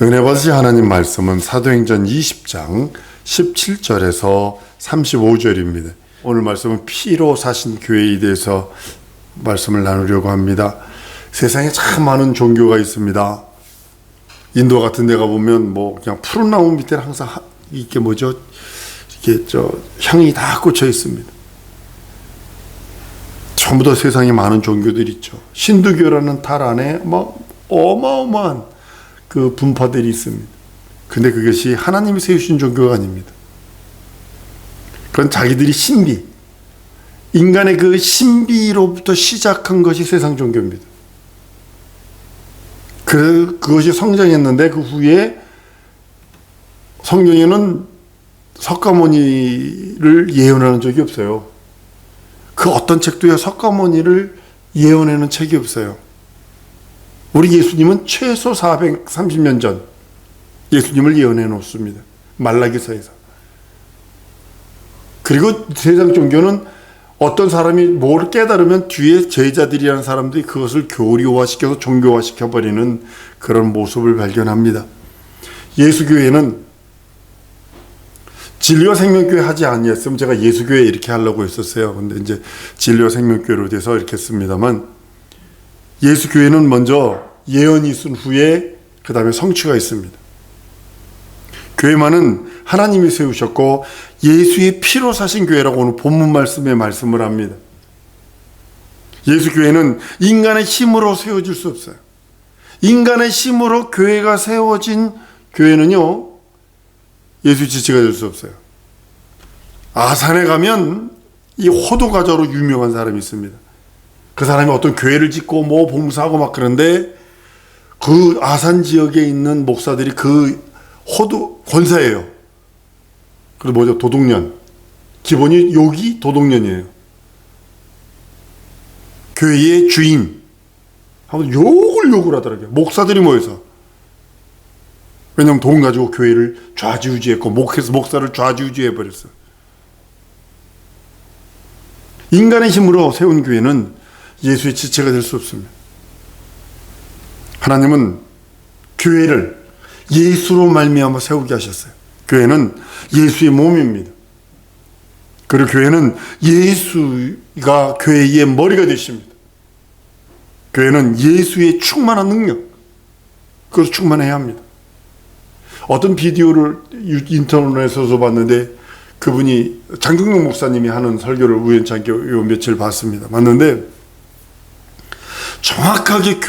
은혜 받으신 하나님 말씀은 사도행전 20장 17절에서 35절입니다. 오늘 말씀은 피로 사신 교회에 대해서 말씀을 나누려고 합니다. 세상에 참 많은 종교가 있습니다. 인도 같은 데 가보면 그냥 푸른 나무 밑에 항상 이게 이렇게 향이 다 꽂혀 있습니다. 전부 다 세상에 많은 종교들이 있죠. 힌두교라는 달 안에 어마어마한 그 분파들이 있습니다. 근데 그것이 하나님이 세우신 종교가 아닙니다. 그건 자기들이 신비, 인간의 그 신비로부터 시작한 것이 세상 종교입니다. 그것이 성장했는데 그 후에 성경에는 석가모니를 예언하는 적이 없어요. 그 어떤 책도요 석가모니를 예언하는 책이 없어요. 우리 예수님은 최소 430년 전 예수님을 예언해 놓습니다. 말라기서에서. 그리고 세상 종교는 어떤 사람이 뭘 깨달으면 뒤에 제자들이라는 사람들이 그것을 교리화시켜서 종교화시켜버리는 그런 모습을 발견합니다. 예수교회는 진리와 생명교회 하지 아니했으면 제가 예수교회 이렇게 하려고 했었어요. 근데 이제 진리와 생명교회로 돼서 이렇게 했습니다만, 예수교회는 먼저 예언이 있은 후에 그 다음에 성취가 있습니다. 교회만은 하나님이 세우셨고 예수의 피로 사신 교회라고 오늘 본문 말씀에 말씀을 합니다. 예수교회는 인간의 힘으로 세워질 수 없어요. 인간의 힘으로 교회가 세워진 교회는요, 예수 지체가 될 수 없어요. 아산에 가면 이 호두과자로 유명한 사람이 있습니다. 그 사람이 어떤 교회를 짓고 봉사하고 그런데 그 아산 지역에 있는 목사들이 그 호두 권사예요. 그리고 도둑년. 기본이 욕이 도둑년이에요. 교회의 주인. 하면 욕을 하더라고요. 목사들이 모여서. 왜냐하면 돈 가지고 교회를 좌지우지했고 목사를 좌지우지해버렸어요. 인간의 힘으로 세운 교회는 예수의 지체가 될 수 없습니다. 하나님은 교회를 예수로 말미암아 세우게 하셨어요. 교회는 예수의 몸입니다. 그리고 교회는 예수가 교회의 머리가 되십니다. 교회는 예수의 충만한 능력, 그것을 충만해야 합니다. 어떤 비디오를 인터넷에서 봤는데 그분이 장경록 목사님이 하는 설교를 우연찮게 요 며칠 봤습니다. 봤는데 정확하게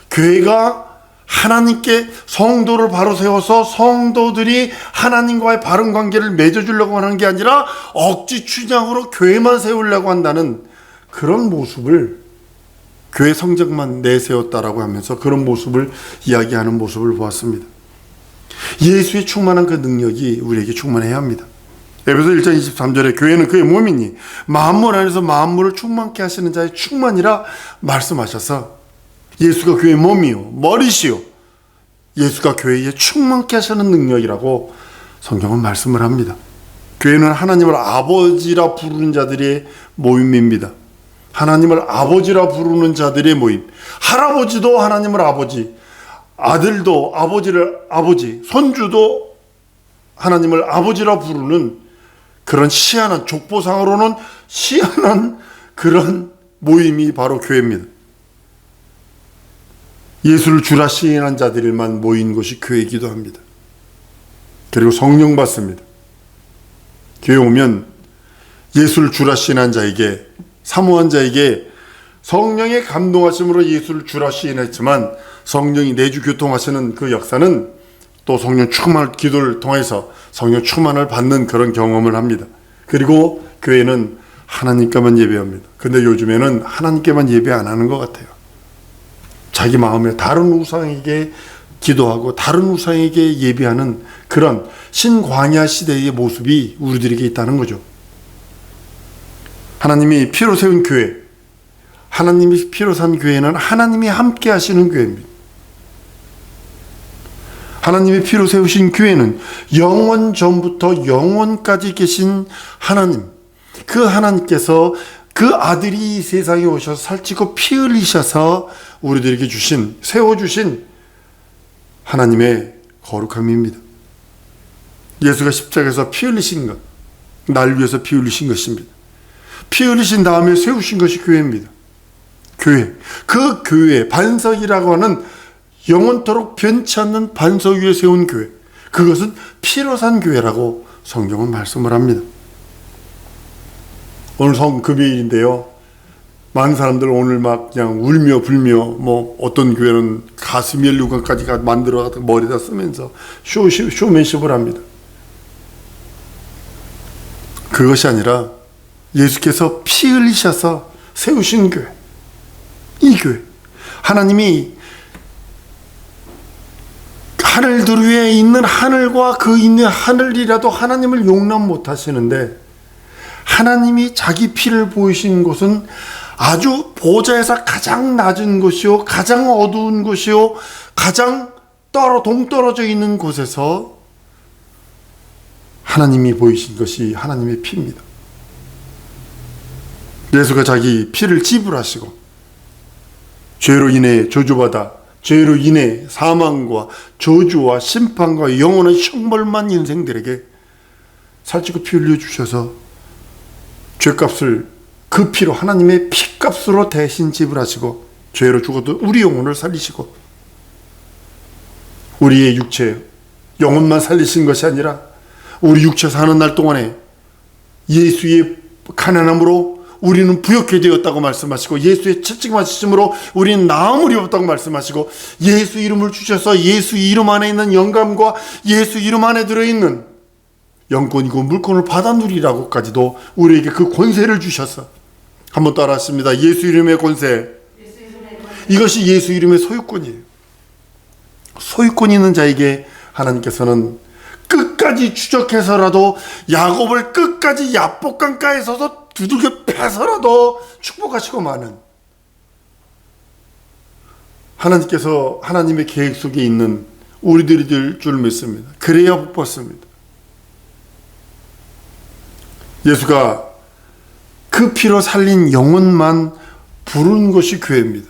교회가 하나님께 성도를 바로 세워서 성도들이 하나님과의 바른 관계를 맺어주려고 하는 게 아니라 억지 춘향으로 교회만 세우려고 한다는 그런 모습을, 교회 성적만 내세웠다라고 하면서 그런 모습을 이야기하는 모습을 보았습니다. 예수의 충만한 그 능력이 우리에게 충만해야 합니다. 에베소 1장 23절에 교회는 그의 몸이니 만물 안에서 만물을 충만케 하시는 자의 충만이라 말씀하셔서, 예수가 교회의 몸이요 머리시요 예수가 교회에 충만케 하시는 능력이라고 성경은 말씀을 합니다. 교회는 하나님을 아버지라 부르는 자들의 모임입니다. 하나님을 아버지라 부르는 자들의 모임. 할아버지도 하나님을 아버지, 아들도 아버지를 아버지, 손주도 하나님을 아버지라 부르는 그런 희한한, 족보상으로는 희한한 그런 모임이 바로 교회입니다. 예수를 주라 시인한 자들만 모인 곳이 교회이기도 합니다. 그리고 성령 받습니다. 교회 오면 예수를 주라 시인한 자에게, 사모한 자에게 성령의 감동하심으로 예수를 주라 시인했지만 성령이 내주 교통하시는 그 역사는 또 성령 충만을, 기도를 통해서 성령 충만을 받는 그런 경험을 합니다. 그리고 교회는 하나님께만 예배합니다. 근데 요즘에는 하나님께만 예배 안 하는 것 같아요. 자기 마음에 다른 우상에게 기도하고 다른 우상에게 예배하는 그런 신광야 시대의 모습이 우리들에게 있다는 거죠. 하나님이 피로 세운 교회, 하나님이 피로 산 교회는 하나님이 함께 하시는 교회입니다. 하나님이 피로 세우신 교회는 영원 전부터 영원까지 계신 하나님, 그 하나님께서 그 아들이 이 세상에 오셔서 살찌고 피 흘리셔서 우리들에게 세워주신 하나님의 거룩함입니다. 예수가 십자가에서 피 흘리신 것, 날 위해서 피 흘리신 것입니다. 피 흘리신 다음에 세우신 것이 교회입니다. 교회, 그 교회, 반석이라고 하는 영원토록 변치 않는 반석 위에 세운 교회, 그것은 피로 산 교회라고 성경은 말씀을 합니다. 오늘 성금요일인데요, 많은 사람들 오늘 막 그냥 울며 불며, 뭐 어떤 교회는 가슴 연루관까지 만들어 머리다 쓰면서 쇼맨십을 합니다. 그것이 아니라 예수께서 피 흘리셔서 세우신 교회, 이 교회, 하나님이 하늘들 위에 있는 하늘과 그 있는 하늘이라도 하나님을 용납 못하시는데, 하나님이 자기 피를 보이신 곳은 아주 보좌에서 가장 낮은 곳이요, 가장 어두운 곳이요, 가장 동떨어져 있는 곳에서 하나님이 보이신 것이 하나님의 피입니다. 예수가 자기 피를 지불하시고 죄로 인해 저주받아 죄로 인해 사망과 저주와 심판과 영원한 형벌만 인생들에게 살찌고 피 흘려주셔서 죄값을 그 피로, 하나님의 피값으로 대신 지불하시고 죄로 죽어도 우리 영혼을 살리시고 우리의 육체, 영혼만 살리신 것이 아니라 우리 육체 사는 날 동안에 예수의 가난함으로 우리는 부욕해 되었다고 말씀하시고, 예수의 채찍맞으심으로 우리는 나음을 입었다고 말씀하시고, 예수 이름을 주셔서 예수 이름 안에 있는 영감과 예수 이름 안에 들어있는 영권이고 물권을 받아 누리라고까지도 우리에게 그 권세를 주셔서, 한번 따라 하십니다. 예수 이름의 권세. 이것이 예수 이름의 소유권이에요. 소유권 있는 자에게 하나님께서는 끝까지 추적해서라도, 야곱을 끝까지 야복강가에 서서 두들겨 패서라도 축복하시고 마는, 하나님께서 하나님의 계획 속에 있는 우리들이 될 줄 믿습니다. 그래야 복 받습니다. 예수가 그 피로 살린 영혼만 부른 것이 교회입니다.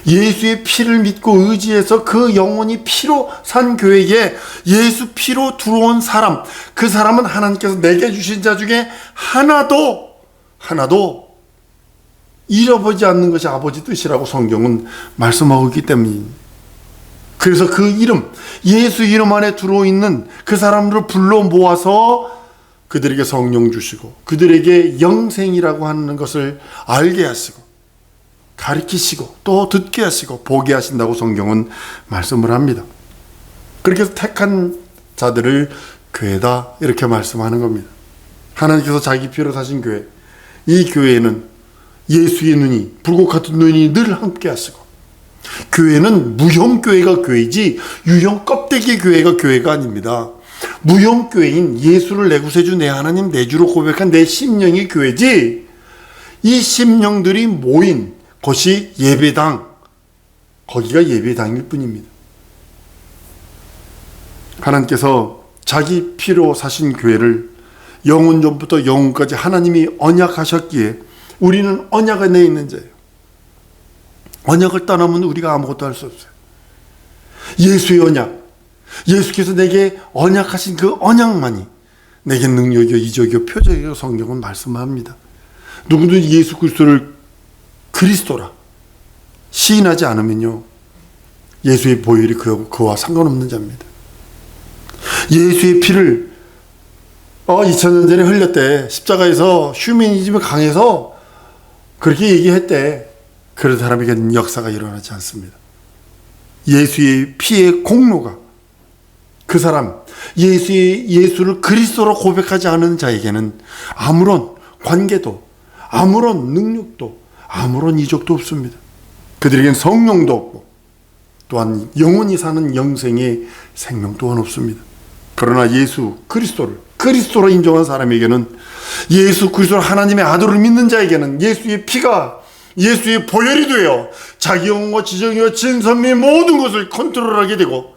예수의 피를 믿고 의지해서 그 영혼이 피로 산 교회에 예수 피로 들어온 사람, 그 사람은 하나님께서 내게 주신 자 중에 하나도 잃어버리지 않는 것이 아버지 뜻이라고 성경은 말씀하고 있기 때문입니다. 그래서 그 이름, 예수 이름 안에 들어있는 그 사람들을 불러 모아서 그들에게 성령 주시고 그들에게 영생이라고 하는 것을 알게 하시고 가르치시고 또 듣게 하시고 보게 하신다고 성경은 말씀을 합니다. 그렇게 해서 택한 자들을 교회다 이렇게 말씀하는 겁니다. 하나님께서 자기 피로 사신 교회, 이 교회에는 예수의 눈이, 불꽃 같은 눈이 늘 함께 하시고, 교회는 무형교회가 교회이지 유형 껍데기 교회가 교회가 아닙니다. 무형교회인 예수를 내 구세주 내 하나님 내 주로 고백한 내 심령이 교회지, 이 심령들이 모인 것이 예배당, 거기가 예배당일 뿐입니다. 하나님께서 자기 피로 사신 교회를 영원 전부터 영원까지 하나님이 언약하셨기에 우리는 언약 안에 있는 자예요. 언약을 떠나면 우리가 아무것도 할 수 없어요. 예수의 언약, 예수께서 내게 언약하신 그 언약만이 내게 능력이요 이적이요 표적이요 성경은 말씀합니다. 누구든지 예수 그리스도를 그리스도라 시인하지 않으면요, 예수의 보혈이 그와 상관없는 자입니다. 예수의 피를 2000년 전에 흘렸대. 십자가에서 휴머니즘이 강해서 그렇게 얘기했대. 그런 사람에게는 역사가 일어나지 않습니다. 예수의 피의 공로가, 그 사람, 예수를 그리스도로 고백하지 않은 자에게는 아무런 관계도, 아무런 능력도, 아무런 이적도 없습니다. 그들에겐 성령도 없고 또한 영원히 사는 영생의 생명 또한 없습니다. 그러나 예수 그리스도로 인정한 사람에게는, 예수 그리스도 하나님의 아들을 믿는 자에게는 예수의 피가, 예수의 보혈이 되어 자기 영혼과 지정이와 진선미 모든 것을 컨트롤하게 되고,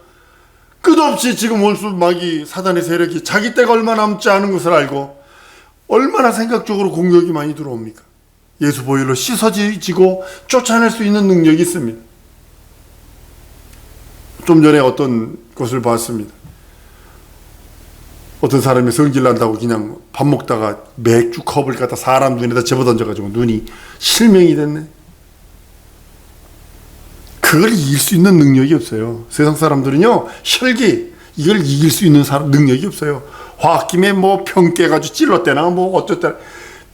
끝없이 지금 원수 마귀 사단의 세력이 자기 때가 얼마 남지 않은 것을 알고 얼마나 생각적으로 공격이 많이 들어옵니까? 예수 보혈로 씻어지고 쫓아낼 수 있는 능력이 있습니다. 좀 전에 어떤 것을 봤습니다. 어떤 사람이 성질 난다고 그냥 밥 먹다가 맥주 컵을 갖다 사람 눈에다 집어던져가지고 눈이 실명이 됐네. 그걸 이길 수 있는 능력이 없어요. 세상 사람들은요, 혈기, 이걸 이길 수 있는 능력이 없어요. 홧김에 뭐 평 깨가지고 찔렀대나 뭐 어쨌든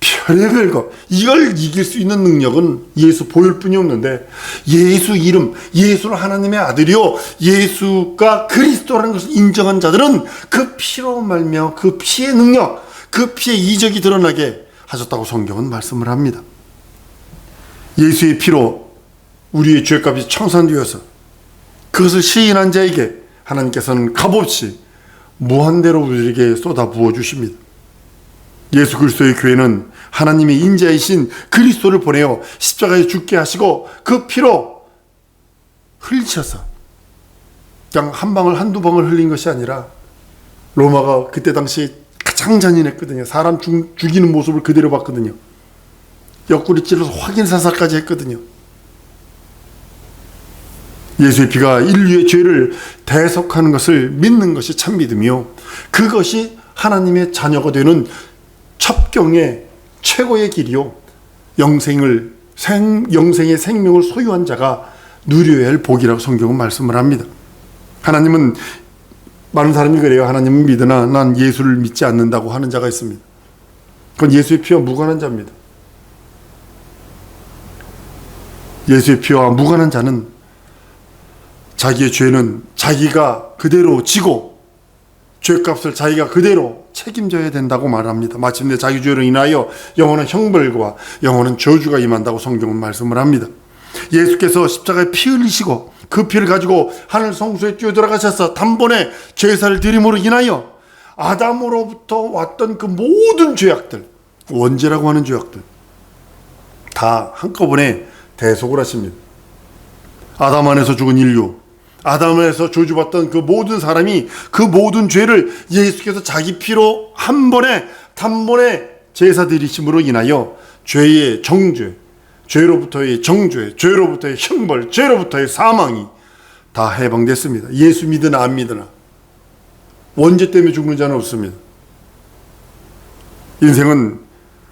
별의별 거, 이걸 이길 수 있는 능력은 예수 보혈 뿐이 없는데, 예수 이름, 예수를 하나님의 아들이요 예수가 그리스도라는 것을 인정한 자들은 그 피로 말미암아 그 피의 능력, 그 피의 이적이 드러나게 하셨다고 성경은 말씀을 합니다. 예수의 피로 우리의 죄값이 청산되어서 그것을 시인한 자에게 하나님께서는 값없이 무한대로 우리에게 쏟아 부어 주십니다. 예수 그리스도의 교회는 하나님의 인자이신 그리스도를 보내어 십자가에 죽게 하시고 그 피로 흘리셔서 그냥 한 방울 한두 방울 흘린 것이 아니라, 로마가 그때 당시 가장 잔인했거든요. 사람 죽이는 모습을 그대로 봤거든요. 옆구리 찔러서 확인 사살까지 했거든요. 예수의 피가 인류의 죄를 대속하는 것을 믿는 것이 참 믿음이요, 그것이 하나님의 자녀가 되는 첩경의 최고의 길이요, 영생의 생명을 소유한 자가 누려야 할 복이라고 성경은 말씀을 합니다. 하나님은, 많은 사람이 그래요. 하나님은 믿으나 난 예수를 믿지 않는다고 하는 자가 있습니다. 그건 예수의 피와 무관한 자입니다. 예수의 피와 무관한 자는 자기의 죄는 자기가 그대로 지고 죄값을 자기가 그대로 책임져야 된다고 말합니다. 마침내 자기 죄로 인하여 영원한 형벌과 영원한 저주가 임한다고 성경은 말씀을 합니다. 예수께서 십자가에 피 흘리시고 그 피를 가지고 하늘 성소에 뛰어들어가셔서 단번에 제사를 드림으로 인하여 아담으로부터 왔던 그 모든 죄악들, 원죄라고 하는 죄악들 다 한꺼번에 대속을 하십니다. 아담 안에서 죽은 인류, 아담 안에서 저주받던 그 모든 사람이 그 모든 죄를 예수께서 자기 피로 한 번에 단번에 제사 드리심으로 인하여 죄의 정죄, 죄로부터의 정죄, 죄로부터의 형벌, 죄로부터의 사망이 다 해방됐습니다. 예수 믿으나 안 믿으나 원죄 때문에 죽는 자는 없습니다. 인생은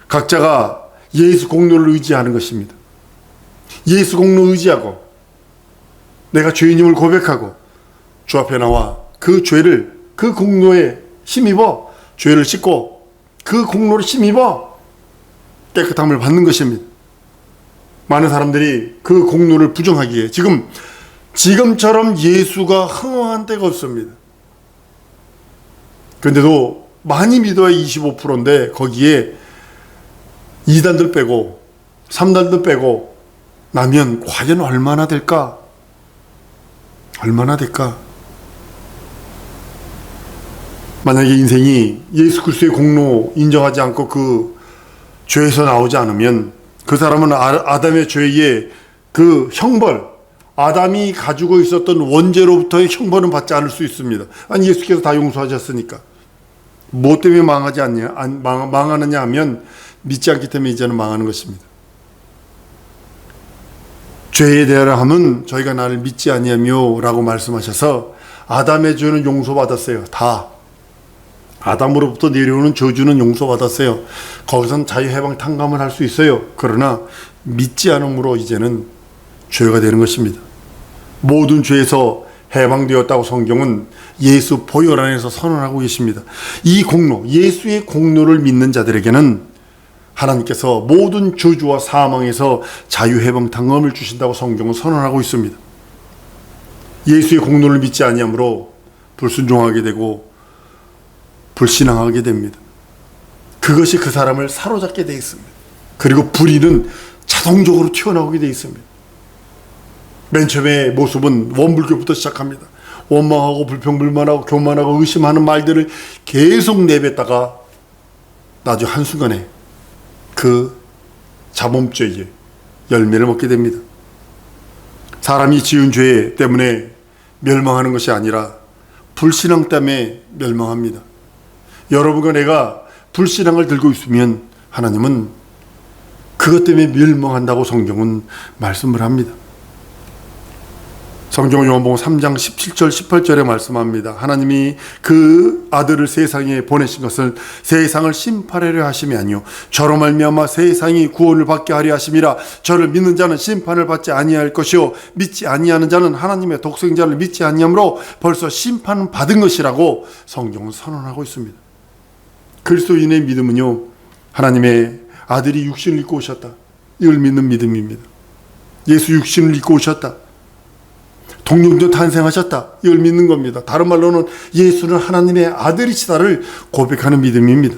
각자가 예수 공로를 의지하는 것입니다. 예수 공로 의지하고 내가 죄인임을 고백하고 주 앞에 나와 그 죄를, 그 공로에 힘입어 죄를 씻고 그 공로를 힘입어 깨끗함을 받는 것입니다. 많은 사람들이 그 공로를 부정하기에 지금처럼 예수가 흥황한 때가 없습니다. 그런데도 많이 믿어야 25%인데 거기에 2단들 빼고 3단들 빼고 나면 과연 얼마나 될까? 얼마나 될까? 만약에 인생이 예수 그리스도의 공로 인정하지 않고 그 죄에서 나오지 않으면 그 사람은 아담의 죄의 그 형벌, 아담이 가지고 있었던 원죄로부터의 형벌은 받지 않을 수 있습니다. 아니, 예수께서 다 용서하셨으니까. 뭐 때문에 망하느냐 하면 믿지 않기 때문에 이제는 망하는 것입니다. 죄에 대하여는 저희가 나를 믿지 아니하며 라고 말씀하셔서 아담의 죄는 용서받았어요. 다. 아담으로부터 내려오는 저주는 용서받았어요. 거기선 자유해방 탕감을 할 수 있어요. 그러나 믿지 않음으로 이제는 죄가 되는 것입니다. 모든 죄에서 해방되었다고 성경은 예수 보혈 안에서 선언하고 계십니다. 이 공로, 예수의 공로를 믿는 자들에게는 하나님께서 모든 저주와 사망에서 자유해방 탕감을 주신다고 성경은 선언하고 있습니다. 예수의 공로를 믿지 아니하므로 불순종하게 되고 불신앙하게 됩니다. 그것이 그 사람을 사로잡게 되어 있습니다. 그리고 불의는 자동적으로 튀어나오게 되어 있습니다. 맨 처음에 모습은 원불교부터 시작합니다. 원망하고 불평불만하고 교만하고 의심하는 말들을 계속 내뱉다가 나중에 한순간에 그 자범죄의 열매를 먹게 됩니다. 사람이 지은 죄 때문에 멸망하는 것이 아니라 불신앙 때문에 멸망합니다. 여러분과 내가 불신앙을 들고 있으면 하나님은 그것 때문에 멸망한다고 성경은 말씀을 합니다. 성경 요한복음 3장 17절 18절에 말씀합니다. 하나님이 그 아들을 세상에 보내신 것을 세상을 심판하려 하심이 아니요 저로 말미암아 세상이 구원을 받게 하려 하심이라. 저를 믿는 자는 심판을 받지 아니할 것이요 믿지 아니하는 자는 하나님의 독생자를 믿지 아니하므로 벌써 심판은 받은 것이라고 성경은 선언하고 있습니다. 그리스도인의 믿음은요, 하나님의 아들이 육신을 입고 오셨다, 이걸 믿는 믿음입니다. 예수 육신을 입고 오셨다, 동정녀 탄생하셨다, 이걸 믿는 겁니다. 다른 말로는 예수는 하나님의 아들이시다를 고백하는 믿음입니다.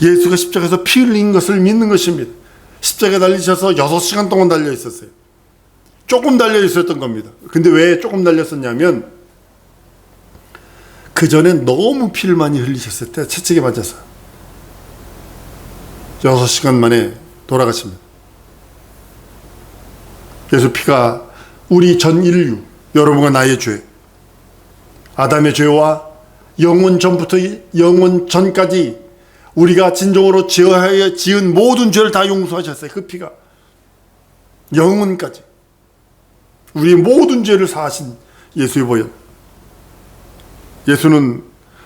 예수가 십자가에서 피 흘린 것을 믿는 것입니다. 십자가에 달리셔서 6시간 동안 달려 있었어요. 조금 달려 있었던 겁니다. 근데 왜 조금 달렸었냐면 그 전에 너무 피를 많이 흘리셨을 때 채찍에 맞아서 6시간 만에 돌아가십니다. 예수 피가 우리 전 인류, 여러분과 나의 죄, 아담의 죄와 영원 전부터 영원 전까지 우리가 진정으로 지어야 지은 모든 죄를 다 용서하셨어요. 그 피가 영원까지 우리의 모든 죄를 사하신 예수의 보혈. 예수는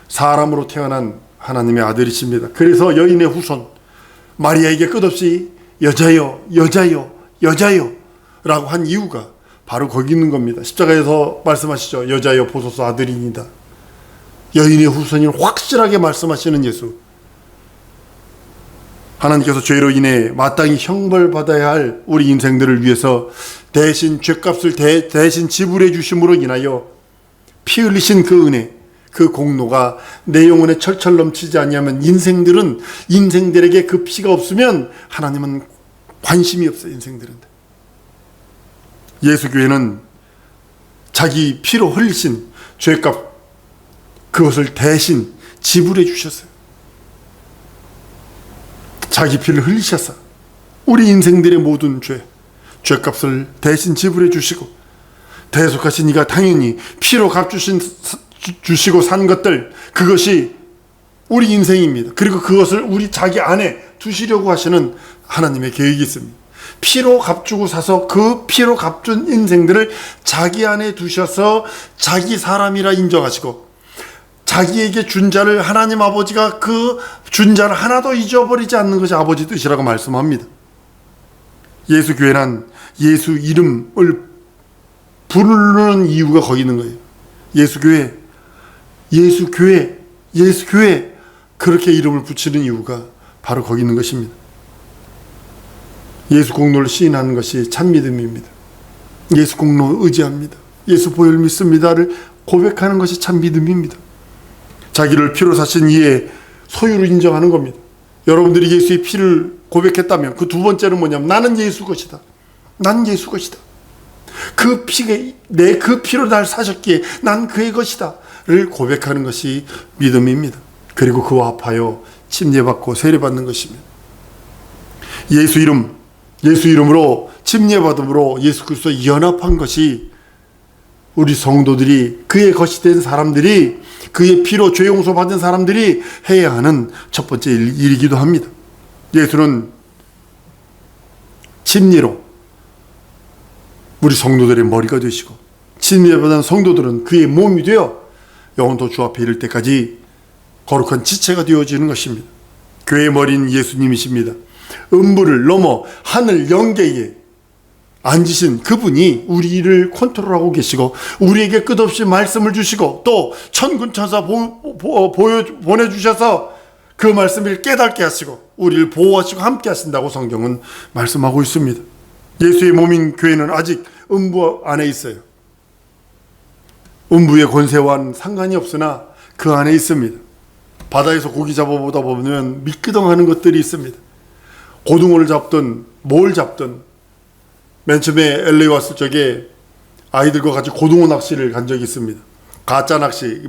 사람으로 태어난 하나님의 아들이십니다. 그래서 여인의 후손 마리아에게 끝없이 여자여 여자여 여자여 라고 한 이유가 바로 거기 있는 겁니다. 십자가에서 말씀하시죠. 여자여 보소서 아들이니다. 여인의 후손을 확실하게 말씀하시는 예수. 하나님께서 죄로 인해 마땅히 형벌받아야 할 우리 인생들을 위해서 대신 죄값을 대신 지불해 주심으로 인하여 피 흘리신 그 은혜, 그 공로가 내 영혼에 철철 넘치지 아니하면 인생들에게 그 피가 없으면 하나님은 관심이 없어요. 인생들한테. 예수 교회는 자기 피로 흘리신 죄값, 그것을 대신 지불해 주셨어요. 자기 피를 흘리셔서 우리 인생들의 모든 죄값을 대신 지불해 주시고, 대속하신 이가 당연히 피로 값주시고 산 것들, 그것이 우리 인생입니다. 그리고 그것을 우리 자기 안에 두시려고 하시는 하나님의 계획이 있습니다. 피로 값주고 사서 그 피로 값준 인생들을 자기 안에 두셔서 자기 사람이라 인정하시고, 자기에게 준 자를 하나님 아버지가 그 준 자를 하나도 잊어버리지 않는 것이 아버지 뜻이라고 말씀합니다. 예수 교회란 예수 이름을 부르는 이유가 거기 있는 거예요. 예수 교회, 예수 교회, 예수 교회, 그렇게 이름을 붙이는 이유가 바로 거기 있는 것입니다. 예수 공로를 시인하는 것이 참 믿음입니다. 예수 공로 의지합니다. 예수 보혈 믿습니다를 고백하는 것이 참 믿음입니다. 자기를 피로 사신 이의 소유를 인정하는 겁니다. 여러분들이 예수의 피를 고백했다면 그 두 번째는 뭐냐면 나는 예수 것이다. 난 예수 것이다. 그 피가 그 피로 날 사셨기에 난 그의 것이다를 고백하는 것이 믿음입니다. 그리고 그와 합하여 침례받고 세례받는 것입니다. 예수 이름으로 침례받음으로 예수 그리스도와 연합한 것이 우리 성도들이, 그의 것이 된 사람들이, 그의 피로 죄 용서 받은 사람들이 해야 하는 첫 번째 일이기도 합니다. 예수는 침례로 우리 성도들의 머리가 되시고, 침례받은 성도들은 그의 몸이 되어 영원토 주 앞에 이를 때까지 거룩한 지체가 되어지는 것입니다. 교회의 머리는 예수님이십니다. 음부를 넘어 하늘 영계에 앉으신 그분이 우리를 컨트롤하고 계시고, 우리에게 끝없이 말씀을 주시고, 또 천군 천사 보내주셔서 그 말씀을 깨닫게 하시고 우리를 보호하시고 함께 하신다고 성경은 말씀하고 있습니다. 예수의 몸인 교회는 아직 음부 안에 있어요. 음부의 권세와는 상관이 없으나 그 안에 있습니다. 바다에서 고기 잡아보다 보면 미끄덩하는 것들이 있습니다. 고등어를 잡든 뭘 잡든, 맨 처음에 LA 왔을 적에 아이들과 같이 고등어 낚시를 간 적이 있습니다. 가짜 낚시,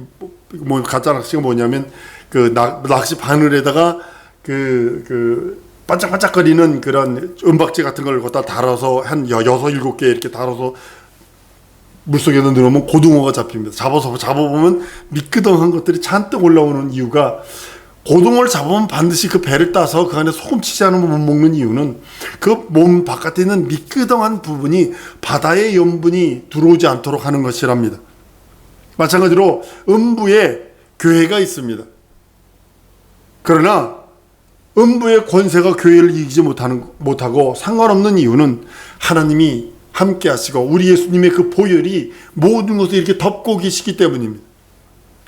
가짜 낚시가 뭐냐면 그 낚시 바늘에다가 그 반짝반짝거리는 그런 은박지 같은 걸 갖다 달아서 한 6, 7개 이렇게 달아서 물속에다 넣으면 고등어가 잡힙니다. 잡아보면 미끄덩한 것들이 잔뜩 올라오는 이유가 고등어를 잡으면 반드시 그 배를 따서 그 안에 소금 치지 않으면 못 먹는 이유는 그 몸 바깥에 있는 미끄덩한 부분이 바다의 염분이 들어오지 않도록 하는 것이랍니다. 마찬가지로 음부에 교회가 있습니다. 그러나 음부의 권세가 교회를 이기지 못하고 상관없는 이유는 하나님이 함께 하시고 우리 예수님의 그 보혈이 모든 것을 이렇게 덮고 계시기 때문입니다.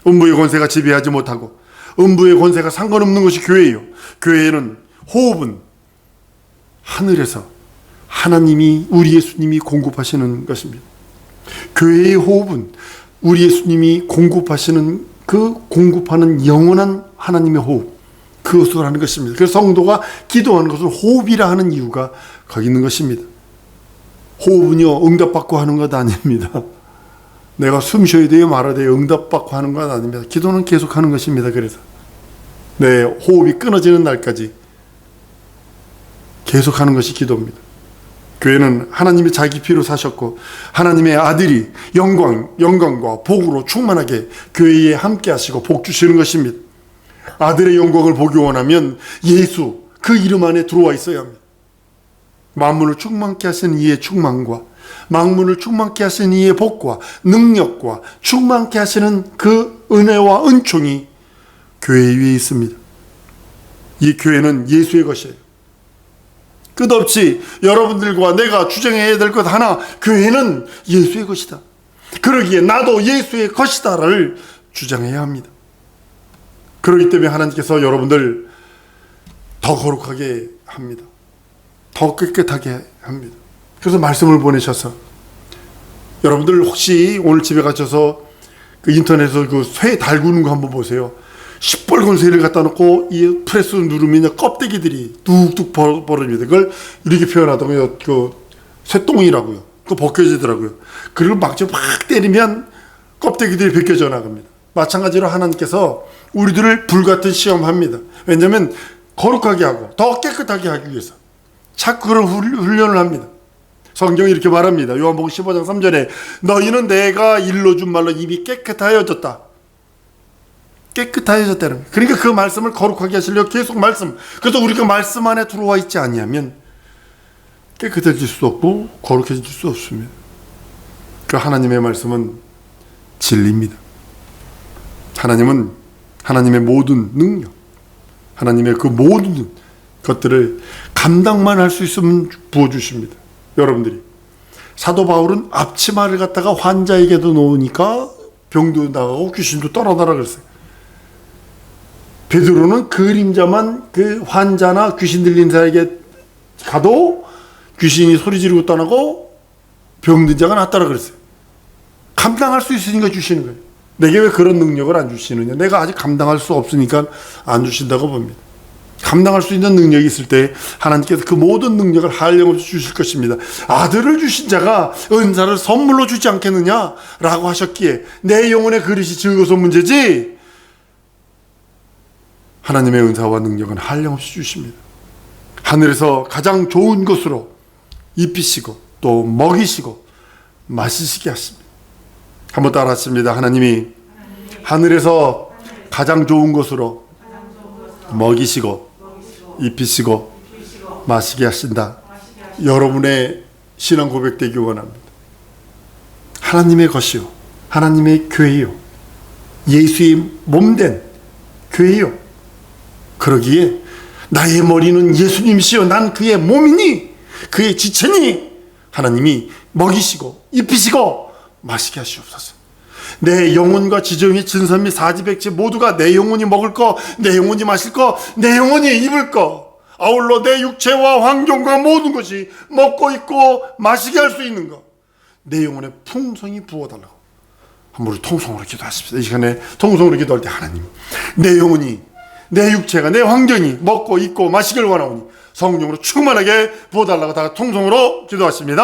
음부의 권세가 지배하지 못하고 음부의 권세가 상관없는 것이 교회예요. 교회는 호흡은 하늘에서 하나님이 우리 예수님이 공급하시는 것입니다. 교회의 호흡은 우리 예수님이 공급하시는 그 공급하는 영원한 하나님의 호흡, 그것을 하는 것입니다. 그래서 성도가 기도하는 것을 호흡이라 하는 이유가 거기 있는 것입니다. 호흡은요 응답받고 하는 것 아닙니다. 내가 숨 쉬어야 돼요 말아야 돼요 응답받고 하는 것 아닙니다. 기도는 계속하는 것입니다. 그래서 내 호흡이 끊어지는 날까지 계속하는 것이 기도입니다. 교회는 하나님이 자기 피로 사셨고 하나님의 아들이 영광과 복으로 충만하게 교회에 함께 하시고 복 주시는 것입니다. 아들의 영광을 보기 원하면 예수 그 이름 안에 들어와 있어야 합니다. 만물을 충만케 하시는 이의 충만과 만물을 충만케 하시는 이의 복과 능력과 충만케 하시는 그 은혜와 은총이 교회 위에 있습니다. 이 교회는 예수의 것이에요. 끝없이 여러분들과 내가 주장해야 될 것 하나, 교회는 예수의 것이다. 그러기에 나도 예수의 것이다를 주장해야 합니다. 그렇기 때문에 하나님께서 여러분들 더 거룩하게 합니다. 더 깨끗하게 합니다. 그래서 말씀을 보내셔서 여러분들 혹시 오늘 집에 가셔서 그 인터넷에서 그 쇠 달구는 거 한번 보세요. 시뻘건 쇠를 갖다 놓고 이 프레스 누르면 껍데기들이 뚝뚝 벌어집니다. 그걸 이렇게 표현하더군요. 그 쇠똥이라고요. 그거 벗겨지더라고요. 그리고 막 때리면 껍데기들이 벗겨져 나갑니다. 마찬가지로 하나님께서 우리들을 불같은 시험합니다. 왜냐하면 거룩하게 하고 더 깨끗하게 하기 위해서 자꾸 그런 훈련을 합니다. 성경이 이렇게 말합니다. 요한복음 15장 3절에 너희는 내가 일러준 말로 입이 깨끗하여졌다. 깨끗하여졌다는 거예요. 그러니까 그 말씀을 거룩하게 하시려고 계속 말씀. 그래서 우리가 말씀 안에 들어와 있지 아니하면 깨끗해질 수 없고 거룩해질 수 없습니다. 그 하나님의 말씀은 진리입니다. 하나님은 하나님의 모든 능력, 하나님의 그 모든 것들을 감당만 할 수 있으면 부어주십니다. 여러분들이 사도 바울은 앞치마를 갖다가 환자에게도 놓으니까 병도 나가고 귀신도 떠나더라 그랬어요. 베드로는 그림자만 그 환자나 귀신 들린 자에게 가도 귀신이 소리 지르고 떠나고 병든 자가 낫더라 그랬어요. 감당할 수 있으니까 주시는 거예요. 내게 왜 그런 능력을 안 주시느냐? 내가 아직 감당할 수 없으니까 안 주신다고 봅니다. 감당할 수 있는 능력이 있을 때 하나님께서 그 모든 능력을 한량없이 주실 것입니다. 아들을 주신 자가 은사를 선물로 주지 않겠느냐라고 하셨기에 내 영혼의 그릇이 즐거워서 문제지 하나님의 은사와 능력은 한량없이 주십니다. 하늘에서 가장 좋은 것으로 입히시고 또 먹이시고 마시시게 하십니다. 한번 따라 하십니다. 하나님이 하늘에서 가장 좋은 것으로 먹이시고 입히시고 마시게 하신다. 여러분의 신앙 고백되기 원합니다. 하나님의 것이요 하나님의 교회요 예수의 몸된 교회요. 그러기에 나의 머리는 예수님이시요 난 그의 몸이니 그의 지체니 하나님이 먹이시고 입히시고 마시게 하시옵소서. 내 영혼과 지정의 진선 및 사지백지 모두가 내 영혼이 먹을 거, 내 영혼이 마실 거, 내 영혼이 입을 거, 아울러 내 육체와 환경과 모든 것이 먹고 입고 마시게 할 수 있는 거, 내 영혼에 풍성히 부어달라고 한번 우리 통성으로 기도하십시다. 이 시간에 통성으로 기도할 때 하나님 내 영혼이 내 육체가 내 환경이 먹고 입고 마시길 원하오니 성령으로 충만하게 부어달라고 다 통성으로 기도하십니다.